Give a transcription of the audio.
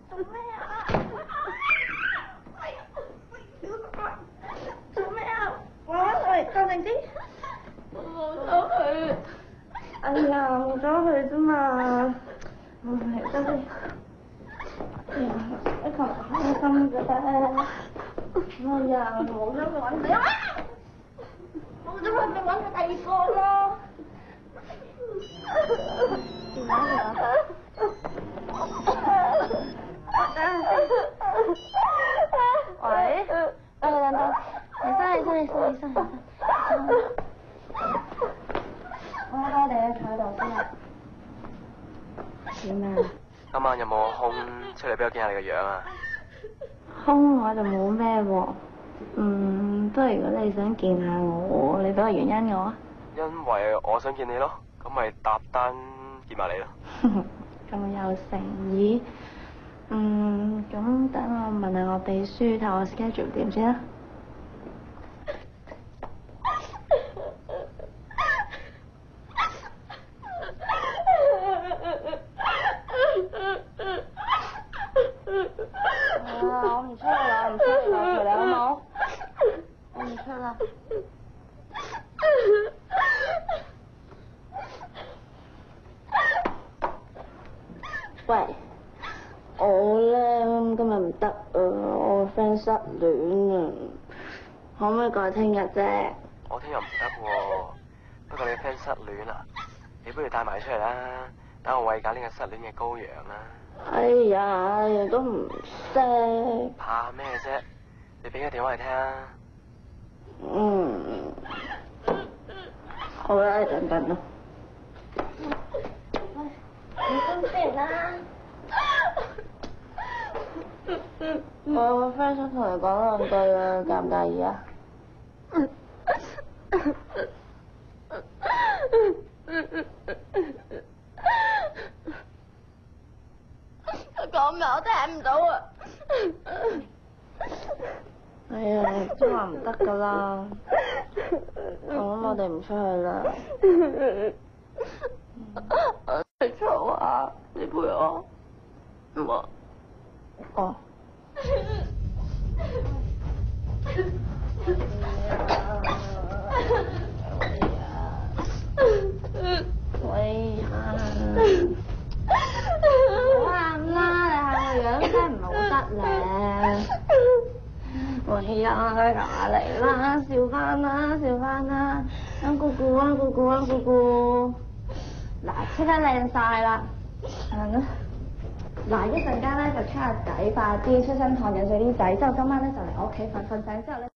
做咩啊？做咩啊？我嚟，鎮定啲。我冇咗佢。哎呀，冇咗佢啫嘛。係得你。哎呀，一個開心嘅。哎呀，冇咗佢揾你啊！冇咗佢咪揾佢第二個咯。電話嚟啊！喂，等等，起身。我哋坐喺度先啊。點啊？今晚有冇空出嚟俾我見下你個樣啊？空我就冇咩喎。不如如果你想見下我，你俾個原因我啊。因為我想見你咯，咁咪搭單見埋你咯。咁有誠意。咁等我問下我秘書睇我 schedule 點先啦。我唔出啦，陪你好冇？我唔出啦。喂，我咧今日唔得啊，我個 friend 失戀啊，可唔可以改聽日啫？我聽日唔得喎，不過你個 friend 失戀啊，你不如帶埋出嚟啦，等我慰解呢個失戀嘅羔羊啦。哎呀，你都唔識。怕咩啫？你俾個電話嚟聽啊。好啦，你等啦。你先啦。我個 friend 想同你講兩句啊，介唔介意啊？佢講咩我聽唔到啊！哎呀，都話唔得噶啦，我哋唔出去啦。你嘈啊！你陪我。我。哦。喂呀！唔好喊啦，你喊個樣真係唔好得咧。喂呀，佢同我嚟啦，笑翻啦，安姑姑。嗱，即刻靚晒啦，係啦。嗱，一陣間咧就出下仔，快啲出身汗飲水啲仔，之後今晚咧就嚟我屋企瞓醒之後咧。